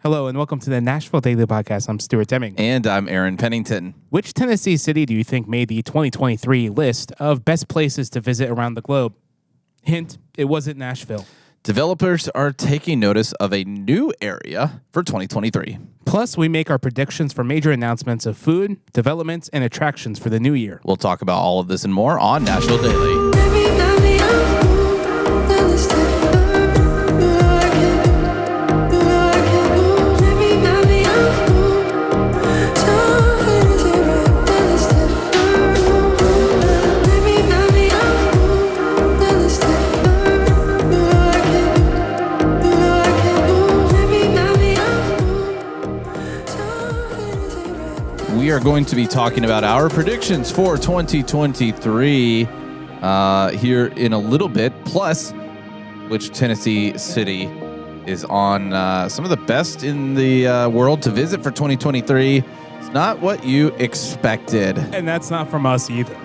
Hello and welcome to the Nashville Daily Podcast. I'm Stuart Deming. And I'm Aaron Pennington. Which Tennessee city do you think made the 2023 list of best places to visit around the globe? Hint, it wasn't Nashville. Developers are taking notice of a new area for 2023. Plus, we make our predictions for major announcements of food, developments, and attractions for the new year. We'll talk about all of this and more on Nashville Daily. We are going to be talking about our predictions for 2023 here in a little bit, plus which Tennessee city is on some of the best in the world to visit for 2023. It's not what you expected. And that's not from us either.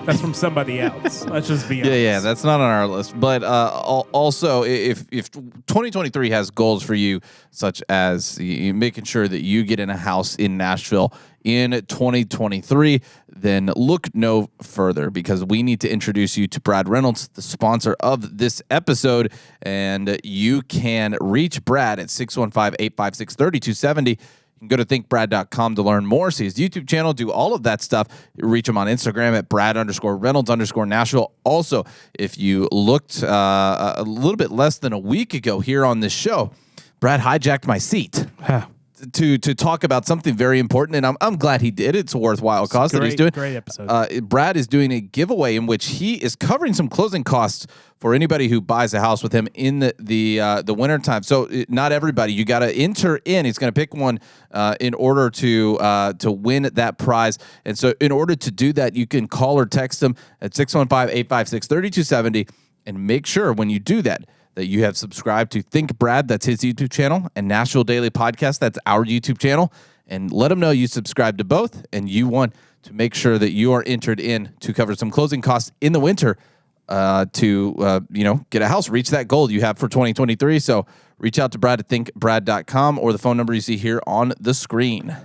That's from somebody else. Let's just be honest. Yeah, that's not on our list. But also, if 2023 has goals for you, such as making sure that you get in a house in Nashville in 2023, then look no further, because we need to introduce you to Brad Reynolds, the sponsor of this episode. And you can reach Brad at 615-856-3270. You can go to thinkbrad.com to learn more, see his YouTube channel, do all of that stuff. Reach him on Instagram at Brad_Reynolds_Nashville. Also, if you looked a little bit less than a week ago here on this show, Brad hijacked my seat to talk about something very important, and I'm glad he did. It's a worthwhile cause that he's doing. Great episode. Brad is doing a giveaway in which he is covering some closing costs for anybody who buys a house with him in the winter time. So not everybody. You got to enter in. He's going to pick one in order to win that prize. And so in order to do that, you can call or text him at 615-856-3270, and make sure when you do that you have subscribed to Think Brad, that's his YouTube channel, and Nashville Daily Podcast, that's our YouTube channel, and let him know you subscribe to both, and you want to make sure that you are entered in to cover some closing costs in the winter to get a house, reach that goal you have for 2023. So reach out to Brad at thinkbrad.com or the phone number you see here on the screen.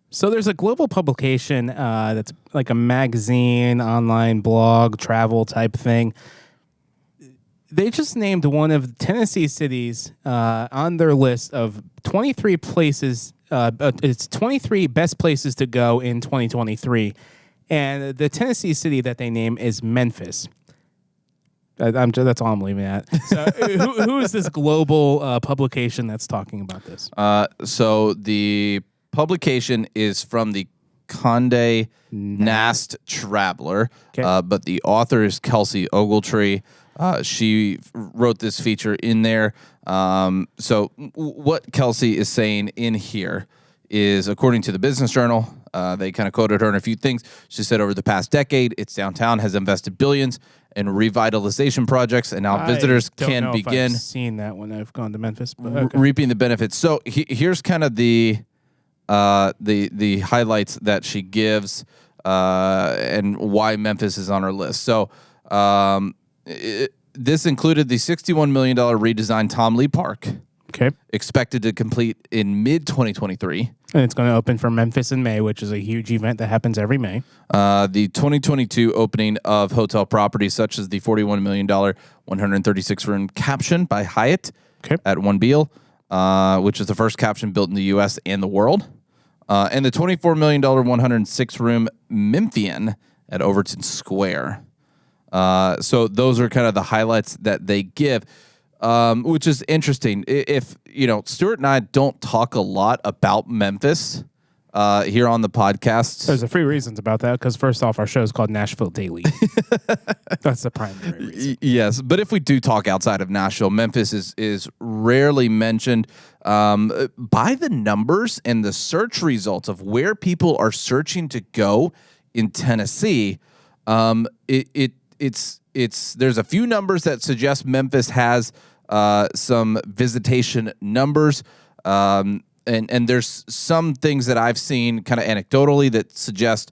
So there's a global publication that's like a magazine, online blog, travel type thing. They just named one of Tennessee cities on their list of 23 places. It's 23 best places to go in 2023. And the Tennessee city that they name is Memphis. That's all I'm leaving at. So who is this global publication that's talking about this? So the publication is from the Conde Nast Traveler, but the author is Kelsey Ogletree. She wrote this feature in there. So what Kelsey is saying in here is, according to the Business Journal, they kind of quoted her in a few things. She said, over the past decade, its downtown has invested billions in revitalization projects, and now visitors can begin. I've seen that when I've gone to Memphis, but okay. Reaping the benefits. So here's kind of the highlights that she gives and why Memphis is on her list. So this included the $61 million redesigned Tom Lee Park. Okay. Expected to complete in mid-2023. And it's going to open for Memphis in May, which is a huge event that happens every May. The 2022 opening of hotel properties such as the $41 million 136-room Caption by Hyatt at One Beale, which is the first Caption built in the U.S. and the world. And the $24 million 106-room Memphian at Overton Square. So those are kind of the highlights that they give, which is interesting. If, Stuart and I don't talk a lot about Memphis here on the podcast. There's a few reasons about that, because first off, our show is called Nashville Daily. That's the primary reason. Yes, but if we do talk outside of Nashville, Memphis is rarely mentioned. By the numbers and the search results of where people are searching to go in Tennessee, there's a few numbers that suggest Memphis has some visitation numbers, and there's some things that I've seen kind of anecdotally that suggest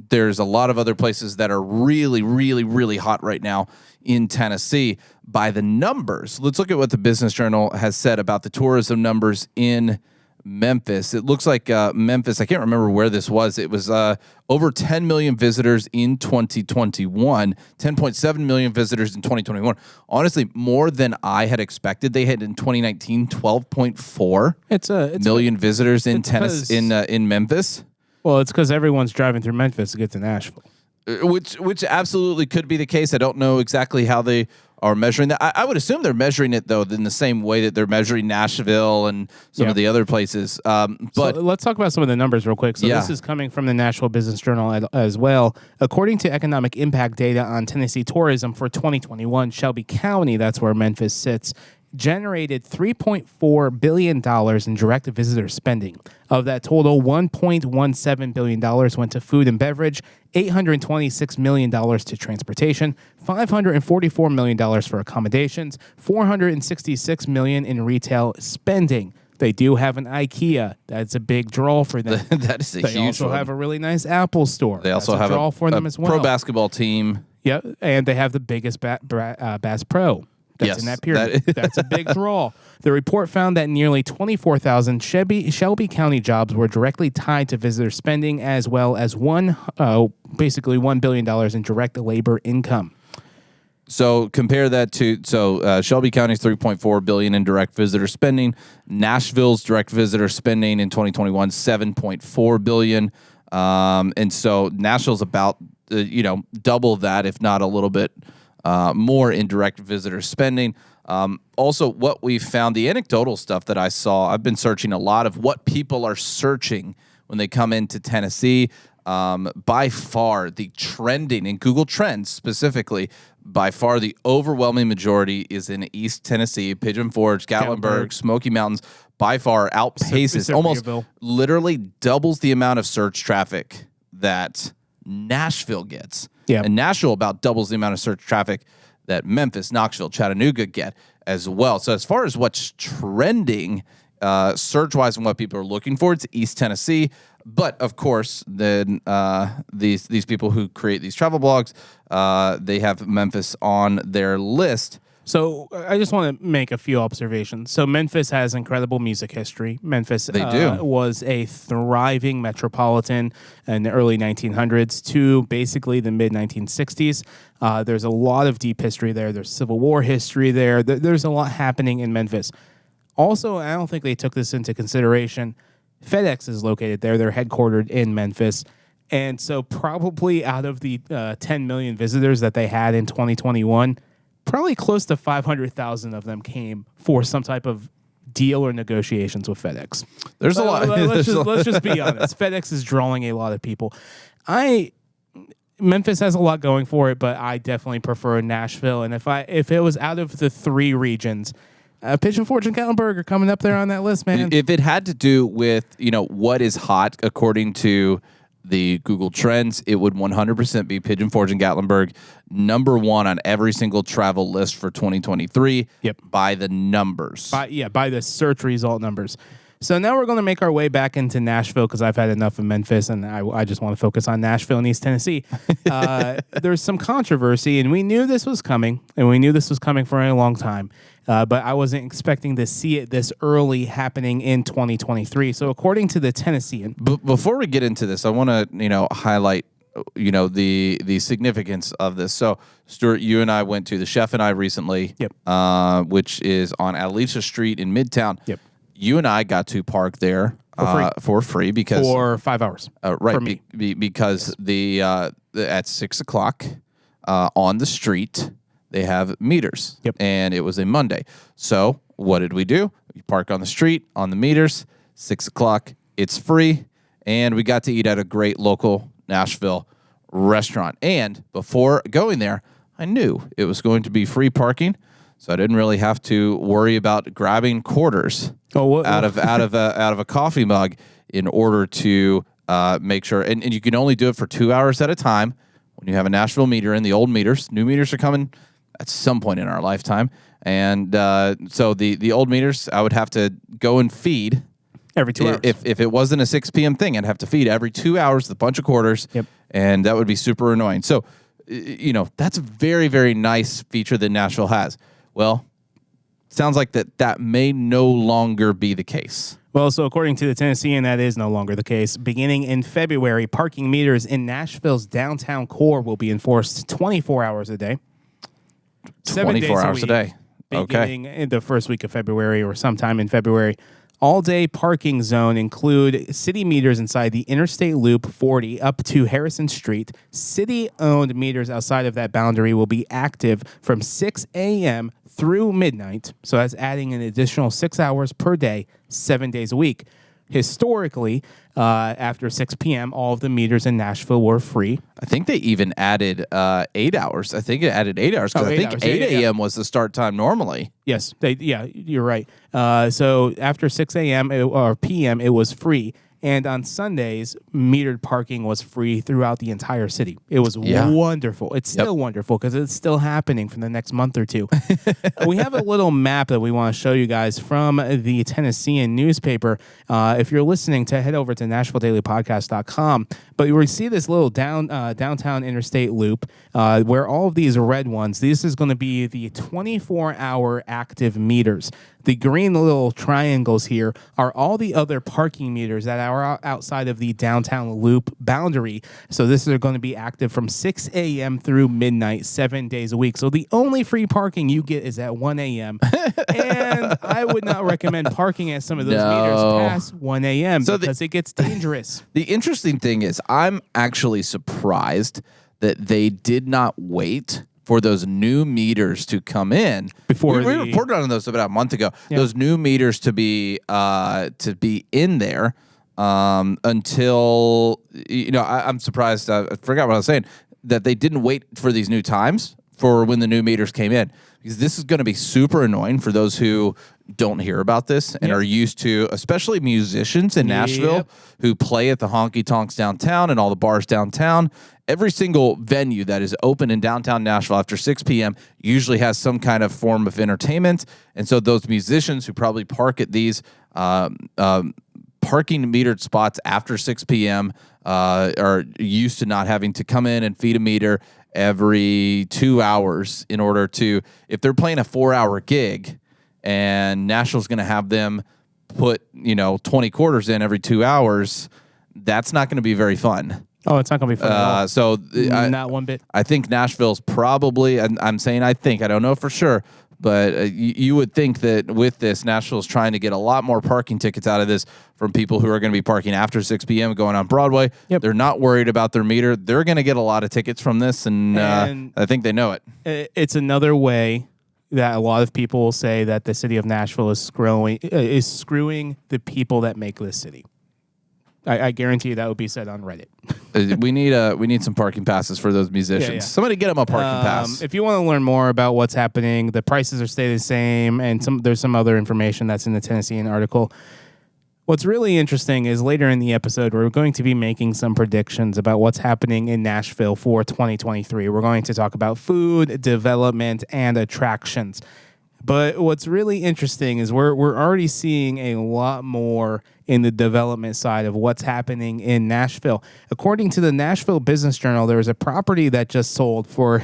there's a lot of other places that are really, really, really hot right now in Tennessee. By the numbers, let's look at what the Business Journal has said about the tourism numbers in Memphis. It looks like Memphis, I can't remember where this was. It was over 10 million visitors in 2021, 10.7 million visitors in 2021. Honestly, more than I had expected. They had in 2019 12.4 million visitors in Tennessee, in Memphis. Well, it's because everyone's driving through Memphis to get to Nashville. Which absolutely could be the case. I don't know exactly how they are measuring that. I would assume they're measuring it, though, in the same way that they're measuring Nashville and some of the other places. But so let's talk about some of the numbers real quick. So this is coming from the Nashville Business Journal as well. According to economic impact data on Tennessee tourism for 2021, Shelby County, that's where Memphis sits, generated $3.4 billion in direct visitor spending. Of that total, $1.17 billion went to food and beverage, $826 million to transportation, $544 million for accommodations, $466 million in retail spending. They do have an IKEA. That's a big draw for them. That is a huge They also one. have a really nice Apple store. They also have draw for them as well. Pro basketball team. Yep, and they have the biggest Bass Pro. That's in that period. That's a big draw. The report found that nearly 24,000 Shelby County jobs were directly tied to visitor spending, as well as basically $1 billion in direct labor income. So compare that to Shelby County's $3.4 billion in direct visitor spending. Nashville's direct visitor spending in 2021 $7.4 billion, and so Nashville's about double that, if not a little bit more in direct visitor spending. Also, what we found, the anecdotal stuff that I saw, I've been searching a lot of what people are searching when they come into Tennessee. By far, the trending in Google Trends specifically, by far the overwhelming majority is in East Tennessee, Pigeon Forge, Gatlinburg, Smoky Mountains. By far outpaces, almost literally doubles the amount of search traffic that Nashville gets. Yeah. And Nashville about doubles the amount of search traffic that Memphis, Knoxville, Chattanooga get as well. So as far as what's trending search-wise and what people are looking for, it's East Tennessee. But of course, then these people who create these travel blogs, they have Memphis on their list. So I just want to make a few observations. So Memphis has incredible music history. Memphis was a thriving metropolitan in the early 1900s to basically the mid-1960s. There's a lot of deep history there. There's Civil War history there. There's a lot happening in Memphis. Also, I don't think they took this into consideration. FedEx is located there. They're headquartered in Memphis. And so probably out of the 10 million visitors that they had in 2021, probably close to 500,000 of them came for some type of deal or negotiations with FedEx. There's a lot. Let's just be honest. FedEx is drawing a lot of people. Memphis has a lot going for it, but I definitely prefer Nashville. And if it was out of the three regions, Pigeon Forge and Gatlinburg are coming up there on that list, man. If it had to do with what is hot according to the Google Trends, it would 100% be Pigeon Forge and Gatlinburg, number one on every single travel list for 2023. Yep. By the numbers. By the search result numbers. So now we're going to make our way back into Nashville because I've had enough of Memphis and I just want to focus on Nashville and East Tennessee. There's some controversy, and we knew this was coming, for a long time. But I wasn't expecting to see it this early happening in 2023. So according to the Tennessean. Before we get into this, I want to highlight the significance of this. So Stuart, you and I went to the Chef and I recently, which is on Alicia Street in Midtown. Yep. You and I got to park there for free because for 5 hours. Right, for me. Because at 6 o'clock on the street they have meters. Yep. And it was a Monday. So what did we do? We park on the street on the meters. 6 o'clock, it's free, and we got to eat at a great local Nashville restaurant. And before going there, I knew it was going to be free parking. So I didn't really have to worry about grabbing quarters out of a coffee mug in order to make sure. And you can only do it for 2 hours at a time. When you have a Nashville meter in, the old meters, new meters are coming at some point in our lifetime. And so the old meters, I would have to go and feed Every 2 hours. If it wasn't a 6 p.m. thing, I'd have to feed every 2 hours the bunch of quarters. Yep. And that would be super annoying. So, that's a very, very nice feature that Nashville has. Well, sounds like that may no longer be the case. Well, so according to the Tennessean, that is no longer the case. Beginning in February, parking meters in Nashville's downtown core will be enforced 24 hours a day. 24 hours a day. Beginning in the first week of February or sometime in February. All-day parking zone include city meters inside the Interstate Loop 40 up to Harrison Street. City-owned meters outside of that boundary will be active from 6 a.m. through midnight. So that's adding an additional 6 hours per day, 7 days a week. Historically, after 6 p.m., all of the meters in Nashville were free. I think they even added 8 hours. I think it added 8 hours because I think 8 a.m. was the start time normally. Yes, you're right. So after 6 a.m. or p.m., it was free. And on Sundays, metered parking was free throughout the entire city. It was wonderful. It's still wonderful because it's still happening for the next month or two. We have a little map that we want to show you guys from the Tennessean newspaper. If you're listening, to head over to NashvilleDailyPodcast.com. But you will see this little downtown interstate loop where all of these red ones, this is going to be the 24-hour active meters. The green little triangles here are all the other parking meters that are outside of the downtown loop boundary. So this is going to be active from 6 a.m. through midnight, 7 days a week. So the only free parking you get is at 1 a.m. And I would not recommend parking at some of those meters past 1 a.m. because it gets dangerous. The interesting thing is I'm actually surprised that they did not wait for those new meters to come in. Before we reported on those about a month ago. Yep. Those new meters to be in there until I'm surprised. I forgot what I was saying. That they didn't wait for these new times for when the new meters came in, because this is going to be super annoying for those who don't hear about this and are used to, especially musicians in Nashville who play at the honky tonks downtown and all the bars downtown. Every single venue that is open in downtown Nashville after 6 p.m. usually has some kind of form of entertainment. And so those musicians who probably park at these parking metered spots after 6 p.m. Are used to not having to come in and feed a meter every 2 hours in order to, if they're playing a 4-hour gig and Nashville's going to have them put, 20 quarters in every 2 hours, that's not going to be very fun. Oh, it's not going to be fun at all. Not one bit. I think Nashville's probably, and I'm saying I don't know for sure, but you would think that with this, Nashville's trying to get a lot more parking tickets out of this from people who are going to be parking after 6 p.m. going on Broadway. Yep. They're not worried about their meter. They're going to get a lot of tickets from this, and I think they know it. It's another way that a lot of people will say that the city of Nashville is screwing the people that make this city. I guarantee you that would be said on Reddit. we need some parking passes for those musicians. Yeah. Somebody get them a parking pass. If you want to learn more about what's happening, the prices are stay the same, and there's some other information that's in the Tennessean article. What's really interesting is later in the episode, we're going to be making some predictions about what's happening in Nashville for 2023. We're going to talk about food, development, and attractions. But what's really interesting is we're already seeing a lot more in the development side of what's happening in Nashville. According to the Nashville Business Journal, there was a property that just sold for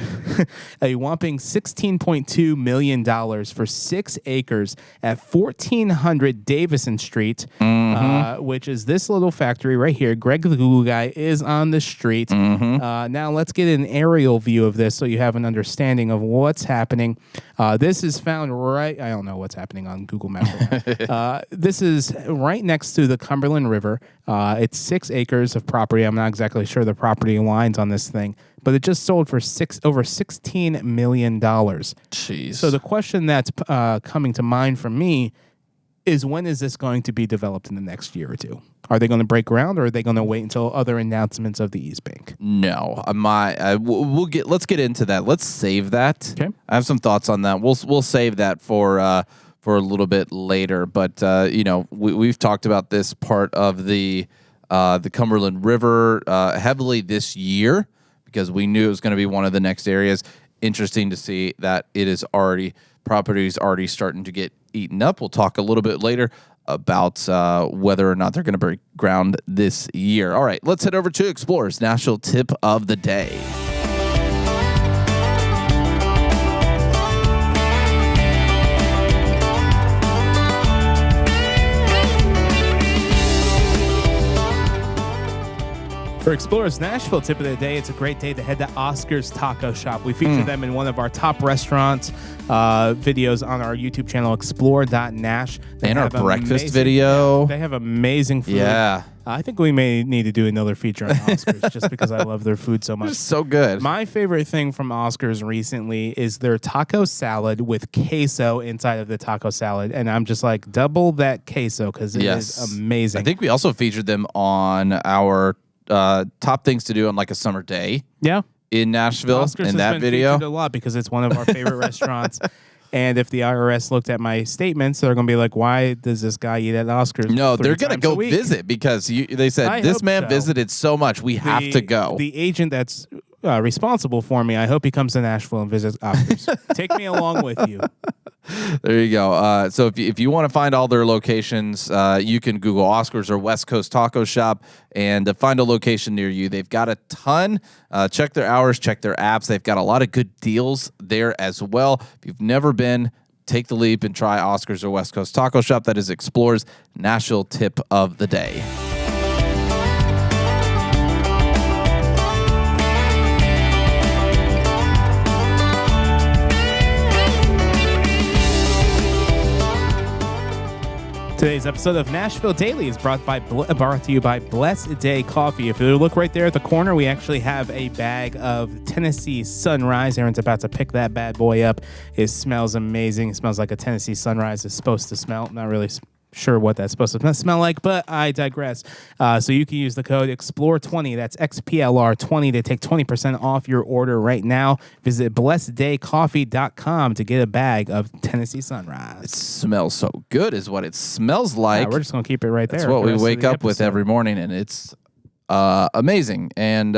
a whopping $16.2 million for 6 acres at 1400 Davison Street, which is this little factory right here. Greg the Google guy is on the street. Now let's get an aerial view of this so you have an understanding of what's happening. This is found right, I don't know what's happening on Google Maps. This is right next to the Cumberland River. It's 6 acres of property. I'm not exactly sure the property lines on this thing, but it just sold for over $16 million. Jeez. So the question that's coming to mind for me is, when is this going to be developed in the next year or two? Are they going to break ground, or are they going to wait until other announcements of the East Bank? No, let's get into that. Let's save that. Okay. I have some thoughts on that. We'll save that for a little bit later. But we've talked about this part of the Cumberland River heavily this year because we knew it was going to be one of the next areas. Interesting to see that property's already starting to get eaten up. We'll talk a little bit later about whether or not they're going to break ground this year. All right, let's head over to Explorer's Nashville Tip of the Day. For Explorers Nashville Tip of the Day, it's a great day to head to Oscar's Taco Shop. We feature them in one of our top restaurants videos on our YouTube channel, explore.nash. And our breakfast video. Yeah, they have amazing food. Yeah. I think we may need to do another feature on Oscars just because I love their food so much. It's so good. My favorite thing from Oscars recently is their taco salad with queso inside of the taco salad. And I'm just like, double that queso because it is amazing. I think we also featured them on our top things to do on like a summer day. Yeah. In Nashville Oscars in that has been video. Featured a lot because it's one of our favorite restaurants. And if the IRS looked at my statements, they're going to be like, why does this guy eat at Oscars? No, they're going to go week? visit because they said, this man visited so much. We have to go. The agent that's responsible for me, I hope he comes to Nashville and visits Oscars. Take me along with you. There you go. So if you want to find all their locations, you can Google Oscars or West Coast Taco Shop and find a location near you. They've got a ton. Check their hours, check their apps. They've got a lot of good deals there as well. If you've never been, take the leap and try Oscars or West Coast Taco Shop. That is Explorer's Nashville Tip of the Day. Today's episode of Nashville Daily is brought to you by Blessed Day Coffee. If you look right there at the corner, we actually have a bag of Tennessee Sunrise. Aaron's about to pick that bad boy up. It smells amazing. It smells like a Tennessee Sunrise is supposed to smell. Not really sure what that's supposed to smell like, but I digress. So you can use the code EXPLORE20, that's XPLR20, to take 20% off your order right now. Visit blesseddaycoffee.com to get a bag of Tennessee Sunrise. It smells so good is what it smells like. Yeah, we're just going to keep it right there. That's what we wake up with every morning, and it's amazing. And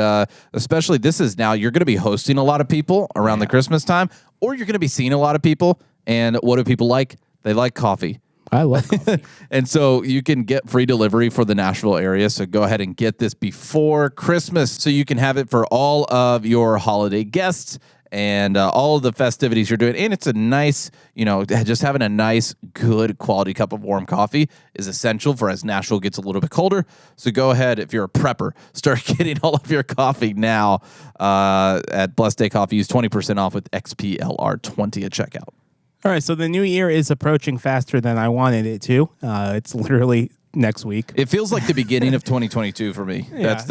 especially this is now, you're going to be hosting a lot of people around the Christmas time, or you're going to be seeing a lot of people. And what do people like? They like coffee. I love coffee. And so you can get free delivery for the Nashville area. So go ahead and get this before Christmas so you can have it for all of your holiday guests and all of the festivities you're doing. And it's a nice, just having a nice, good quality cup of warm coffee is essential for as Nashville gets a little bit colder. So go ahead, if you're a prepper, start getting all of your coffee now at Blessed Day Coffee. Use 20% off with XPLR20 at checkout. All right, so the new year is approaching faster than I wanted it to. It's literally next week. It feels like the beginning of 2022 for me. That's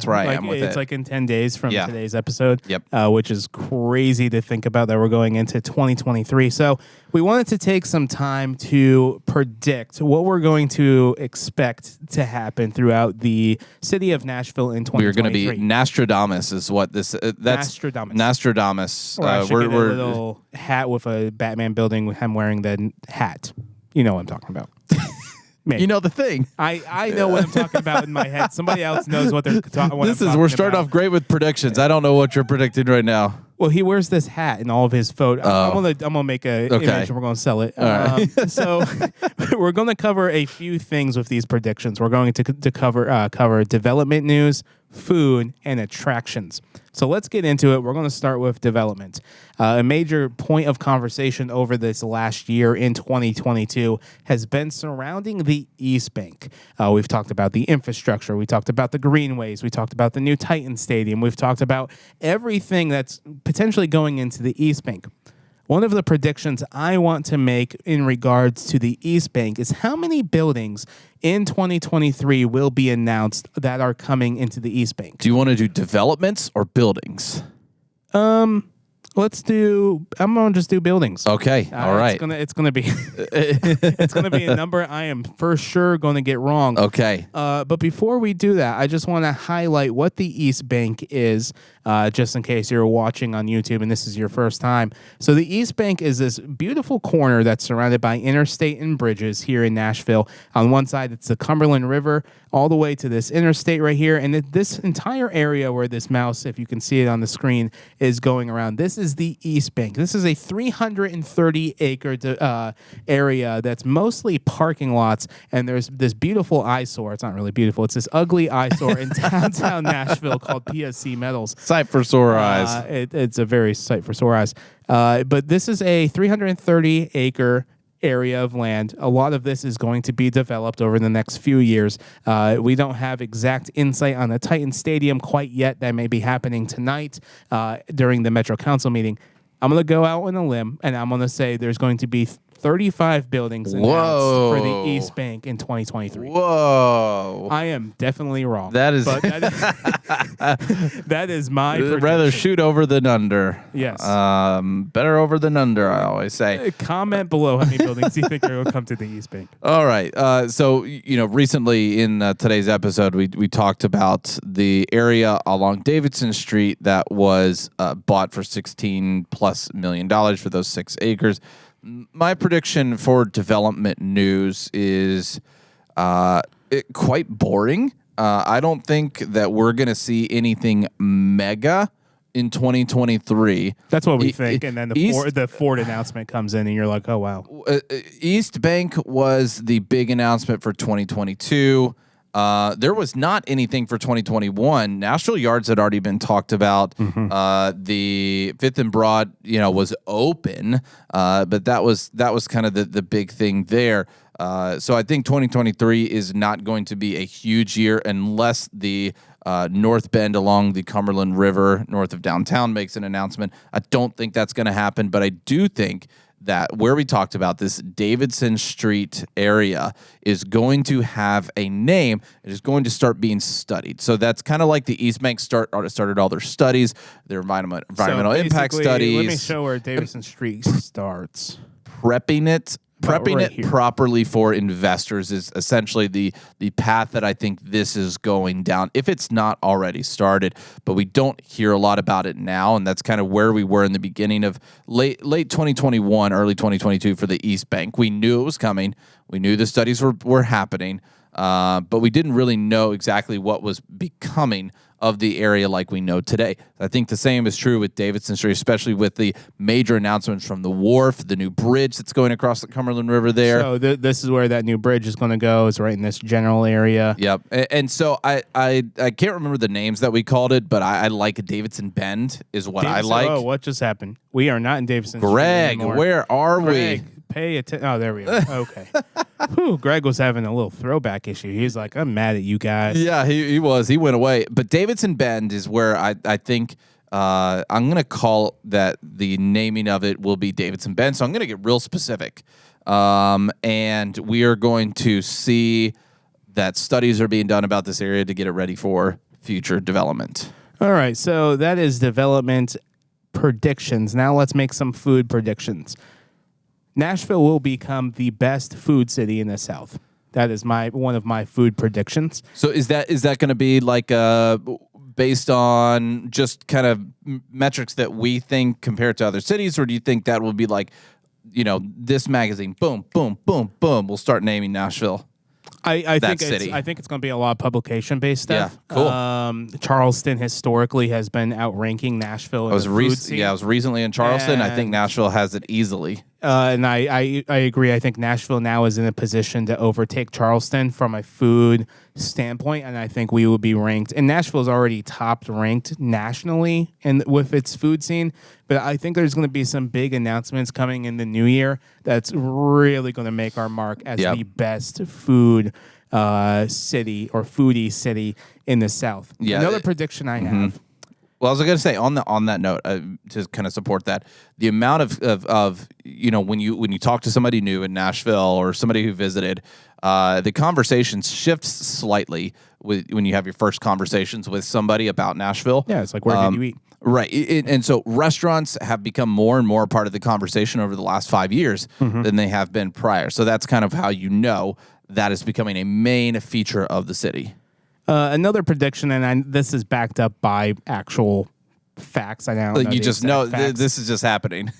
where I am with it. It's like in 10 days from today's episode, Yep. Which is crazy to think about that we're going into 2023. So we wanted to take some time to predict what we're going to expect to happen throughout the city of Nashville in 2023. We're going to be Nostradamus is what this that's Nostradamus. We're a little hat with a Batman building. I'm wearing the hat. You know what I'm talking about. Maybe. You know the thing. I know what I'm talking about in my head. Somebody else knows what they're talking about. We're starting off great with predictions. I don't know what you're predicting right now. Well, he wears this hat in all of his photos. I'm gonna make an image and we're gonna sell it. So we're gonna cover a few things with these predictions. We're going to cover development news, food, and attractions. So let's get into it. We're going to start with development. A major point of conversation over this last year in 2022 has been surrounding the East Bank. We've talked about the infrastructure. We talked about the greenways. We talked about the new Titan Stadium. We've talked about everything that's potentially going into the East Bank. One of the predictions I want to make in regards to the East Bank is how many buildings in 2023 will be announced that are coming into the East Bank. Do you want to do developments or buildings? I'm gonna just do buildings. Okay, all right. It's gonna be it's gonna be a number I am for sure gonna get wrong. Okay. But before we do that, I just want to highlight what the East Bank is, just in case you're watching on YouTube and this is your first time. So the East Bank is this beautiful corner that's surrounded by interstate and bridges here in Nashville. On one side, it's the Cumberland River, all the way to this interstate right here, and this entire area where this mouse, if you can see it on the screen, is going around. This is is the East Bank. This is a 330-acre area that's mostly parking lots, and there's this beautiful eyesore. It's not really beautiful. It's this ugly eyesore in downtown Nashville called PSC Metals. Sight for sore eyes. It's a very sight for sore eyes. But this is a 330-acre area of land. A lot of this is going to be developed over the next few years. We don't have exact insight on the Titan Stadium quite yet. That may be happening tonight during the Metro Council meeting. I'm going to go out on a limb, and I'm going to say there's going to be 35 buildings announced for the East Bank in 2023. Whoa. I am definitely wrong. That is that is my prediction. Rather shoot over than under. Yes. Better over than under, I always say. Comment below how many buildings you think will come to the East Bank. All right. So, recently in today's episode, we talked about the area along Davidson Street that was bought for $16+ million for those 6 acres. My prediction for development news is quite boring. I don't think that we're going to see anything mega in 2023. That's what we think. And then the Ford announcement comes in and you're like, oh, wow. East Bank was the big announcement for 2022. There was not anything for 2021. Nashville Yards had already been talked about. The 5th and Broad, was open, but that was kind of the big thing there. So I think 2023 is not going to be a huge year unless the North Bend along the Cumberland River north of downtown makes an announcement. I don't think that's going to happen, but I do think that where we talked about this Davidson Street area is going to have a name. It is going to start being studied. So that's kind of like the East Bank started all their studies, their environmental impact studies. Let me show where Davidson Street starts. Prepping it properly for investors is essentially the path that I think this is going down, if it's not already started. But we don't hear a lot about it now, and that's kind of where we were in the beginning of late 2021, early 2022 for the East Bank. We knew it was coming. We knew the studies were happening, but we didn't really know exactly what was becoming of the area like we know today. I think the same is true with Davidson Street, especially with the major announcements from the wharf, the new bridge that's going across the Cumberland River there. So this is where that new bridge is going to go. It's right in this general area. Yep. And so I can't remember the names that we called it, but I like Davidson Bend is what I like. Oh, what just happened? We are not in Davidson Greg, Street anymore. where are Greg, we? pay attention. Oh, there we are. Okay. Whew, Greg was having a little throwback issue. He's like, I'm mad at you guys. Yeah, he was. He went away. But Davidson Bend is where I think I'm going to call that the naming of it will be Davidson Bend. So I'm going to get real specific. And we are going to see that studies are being done about this area to get it ready for future development. All right. So that is development predictions. Now let's make some food predictions. Nashville will become the best food city in the South. That is one of my food predictions. So is that going to be like based on just kind of metrics that we think compared to other cities, or do you think that will be like, this magazine, boom, boom, boom, boom, we'll start naming Nashville? I think it's going to be a lot of publication-based stuff. Yeah, cool. Charleston historically has been outranking Nashville in the food scene. I was recently in Charleston. I think Nashville has it easily. And I agree. I think Nashville now is in a position to overtake Charleston from a food standpoint, and I think we will be ranked. And Nashville is already top ranked nationally with its food scene, but I think there's going to be some big announcements coming in the new year that's really going to make our mark as the best food city or foodie city in the South. Yeah, Another prediction I have. Well, I was going to say on that note, to kind of support that, the amount of when you talk to somebody new in Nashville or somebody who visited, the conversation shifts slightly when you have your first conversations with somebody about Nashville. Yeah, it's like, where did you eat? Right. And so restaurants have become more and more part of the conversation over the last 5 years than they have been prior. So that's kind of how that is becoming a main feature of the city. Another prediction, and this is backed up by actual facts. I don't know. You the just exact know facts. this is just happening.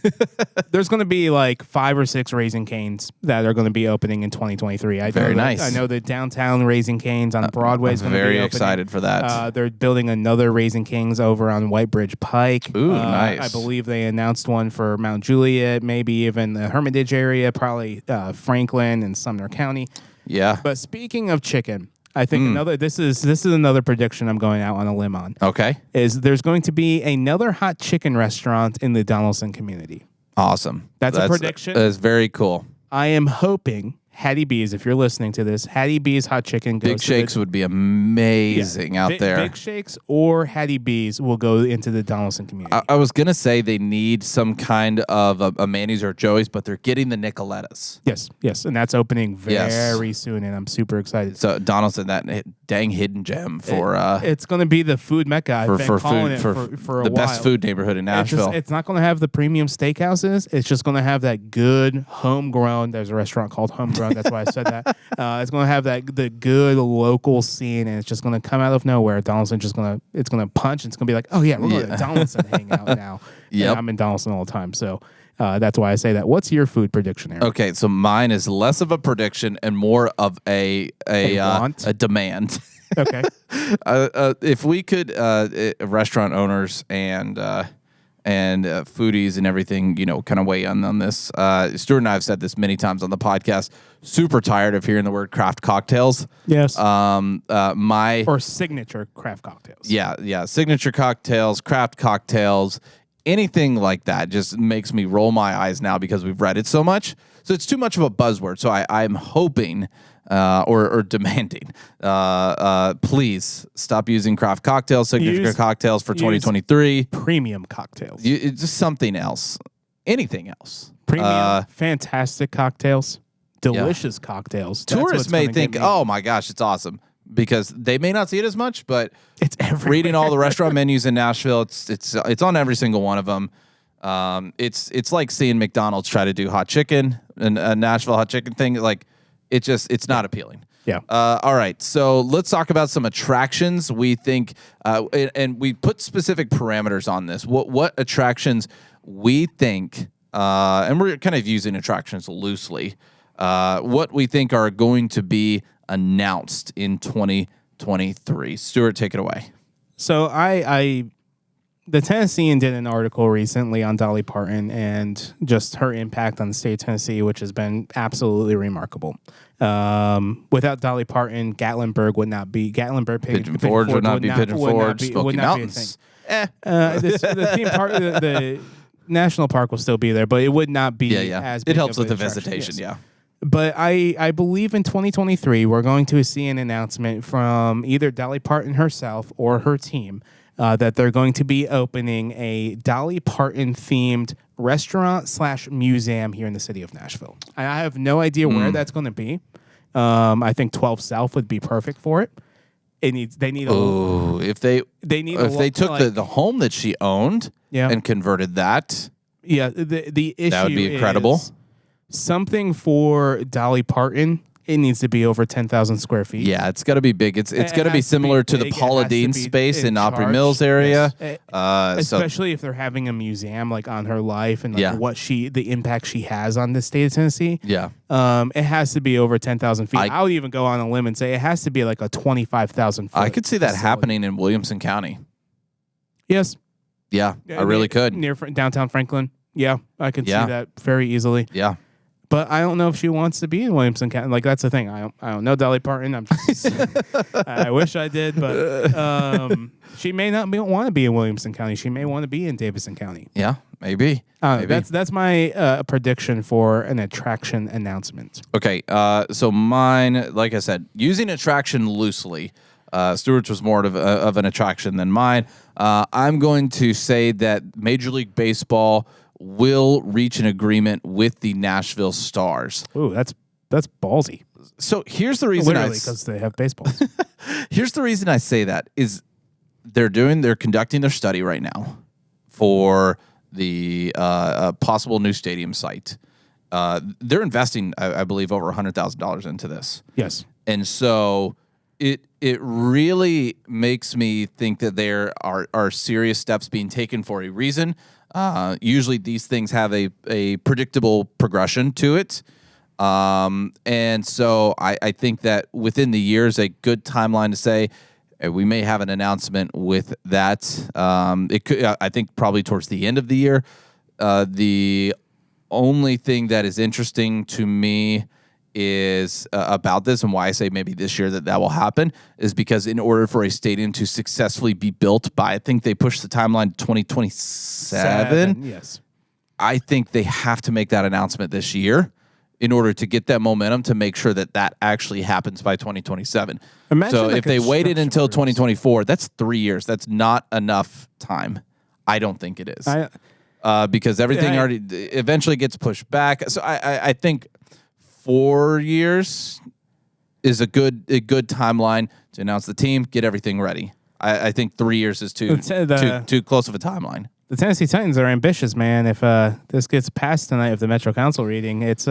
There's going to be like 5 or 6 Raising Cane's that are going to be opening in 2023. Very nice. I know the downtown Raising Cane's on Broadway is I'm going to be very opening. excited for that. They're building another Raising Cane's over on White Bridge Pike. Ooh, nice. I believe they announced one for Mount Juliet, maybe even the Hermitage area, probably Franklin and Sumner County. Yeah. But speaking of chicken, I think this is another prediction I'm going out on a limb on. Okay. Is there's going to be another hot chicken restaurant in the Donaldson community. Awesome. That's a prediction. That's very cool. I am hoping Hattie B's, if you're listening to this, Hattie B's hot chicken goes Big Shakes would be amazing out there. Big Shakes or Hattie B's will go into the Donaldson community. I was going to say they need some kind of a Manny's or Joey's, but they're getting the Nicolettas. Yes. And that's opening very soon, and I'm super excited. So Donaldson, that dang hidden gem for... it's going to be the food mecca. I've been calling it for a while. The best food neighborhood in Nashville. It's not going to have the premium steakhouses. It's just going to have that good homegrown... There's a restaurant called Homegrown. That's why I said that. It's going to have the good local scene, and it's just going to come out of nowhere. Donaldson's just going to punch, and it's going to be like, oh yeah, we're going to Donaldson hang out now. Yep. I'm in Donaldson all the time, so that's why I say that. What's your food prediction, Aaron? Okay, so mine is less of a prediction and more of a demand. Okay. If we could, restaurant owners and foodies and everything, kind of weigh in on this. Stuart and I have said this many times on the podcast. Super tired of hearing the word craft cocktails. Yes. Or signature craft cocktails. Yeah. Signature cocktails, craft cocktails, anything like that just makes me roll my eyes now because we've read it so much. So it's too much of a buzzword. So I'm hoping or demanding, please stop using craft cocktails, signature cocktails for 2023. Premium cocktails. Just something else. Anything else. Premium, fantastic cocktails. Delicious cocktails. Tourists may think, oh my gosh, it's awesome. Because they may not see it as much, but it's everywhere. Reading all the restaurant menus in Nashville, it's on every single one of them. It's like seeing McDonald's try to do hot chicken and a Nashville hot chicken thing. Like it's not appealing. Yeah. All right. So let's talk about some attractions. We think, and we put specific parameters on this. What attractions we think, and we're kind of using attractions loosely. What we think are going to be announced in 2023. Stuart, take it away. So the Tennessean did an article recently on Dolly Parton and just her impact on the state of Tennessee, which has been absolutely remarkable. Without Dolly Parton, Gatlinburg would not be Pigeon Forge would not be Pigeon Forge. Smoky Mountains. The theme park, the national park will still be there, but it would not be as big. It helps of with the attraction. visitation, Yes. yeah. But I believe in 2023, we're going to see an announcement from either Dolly Parton herself or her team that they're going to be opening a Dolly Parton-themed restaurant/museum here in the city of Nashville. I have no idea where that's going to be. I think 12 South would be perfect for it. They need if they took the home that she owned and converted that. Yeah, the issue that would be incredible. Is something for Dolly Parton, it needs to be over 10,000 square feet. Yeah, it's got to be big. It's got to be similar to the Paula Deen space in Opry Mills area. Yes. Especially if they're having a museum like on her life and the impact she has on the state of Tennessee. Yeah. It has to be over 10,000 feet. I would even go on a limb and say it has to be like a 25,000 foot. I could see that happening in Williamson County. Yes. Yeah, I really could. Near downtown Franklin. Yeah, I could see that very easily. Yeah. But I don't know if she wants to be in Williamson County. Like, that's the thing. I don't know Dolly Parton. I wish I did, but she may not want to be in Williamson County. She may want to be in Davidson County. Yeah, maybe. That's my prediction for an attraction announcement. Okay, so mine, like I said, using attraction loosely. Stuart's was more of an attraction than mine. I'm going to say that Major League Baseball will reach an agreement with the Nashville Stars. Ooh, that's ballsy. So here's the reason. Literally, because they have baseballs. Here's the reason I say that is they're conducting their study right now for the possible new stadium site. They're investing, I believe, over $100,000 into this. Yes. And so It really makes me think that there are serious steps being taken for a reason. Usually these things have a predictable progression to it. And so I think that within the year is a good timeline to say we may have an announcement with that. It could, I think, probably towards the end of the year. The only thing that is interesting to me is about this, and why I say maybe this year that will happen, is because in order for a stadium to successfully be built by, I think they pushed the timeline to 2027. Yes. I think they have to make that announcement this year in order to get that momentum to make sure that that actually happens by 2027. Imagine so the if they waited until construction 2024, that's 3 years. That's not enough time. I don't think it is. Because everything already eventually gets pushed back. So I think 4 years is a good timeline to announce the team, get everything ready. I think 3 years is too close of a timeline. The Tennessee Titans are ambitious, man. If this gets passed tonight with the Metro Council reading, it's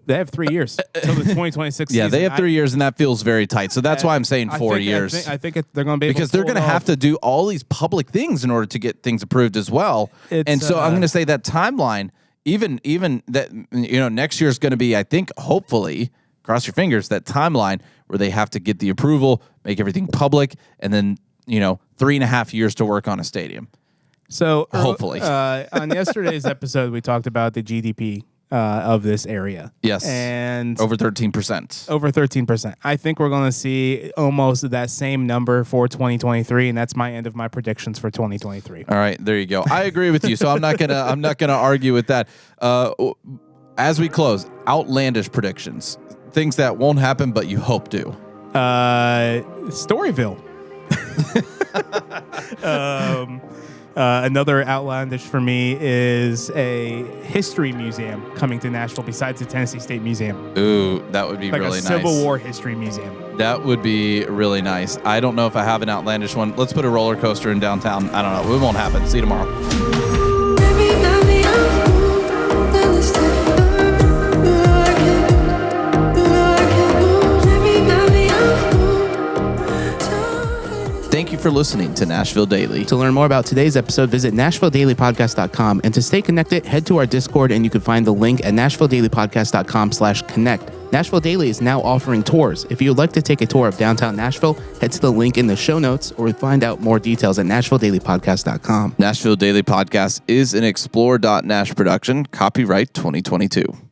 they have 3 years until the 2026 Yeah, season. they have 3 years, and that feels very tight. So that's why I'm saying 4 years. I think they're going to be able because to they're going to have to do all these public things in order to get things approved as well. And so I'm going to say that timeline, even that, next year is going to be, I think, hopefully, cross your fingers, that timeline where they have to get the approval, make everything public, and then 3.5 years to work on a stadium. So hopefully, on yesterday's episode, we talked about the GDP of this area. Yes, and over 13%. Over 13%. I think we're going to see almost that same number for 2023, and that's my end of my predictions for 2023. All right, there you go. I agree with you, so I'm not gonna argue with that. As we close, outlandish predictions, things that won't happen but you hope do. Storyville. Another outlandish for me is a history museum coming to Nashville besides the Tennessee State Museum. Ooh, that would be like really a nice. Civil War history museum. That would be really nice. I don't know if I have an outlandish one. Let's put a roller coaster in downtown. I don't know. It won't happen. See you tomorrow. Thank you for listening to Nashville Daily. To learn more about today's episode, visit NashvilleDailyPodcast.com. And to stay connected, head to our Discord, and you can find the link at NashvilleDailyPodcast.com/connect. Nashville Daily is now offering tours. If you would like to take a tour of downtown Nashville, head to the link in the show notes or find out more details at NashvilleDailyPodcast.com. Nashville Daily Podcast is an Explore.Nash production, copyright 2022.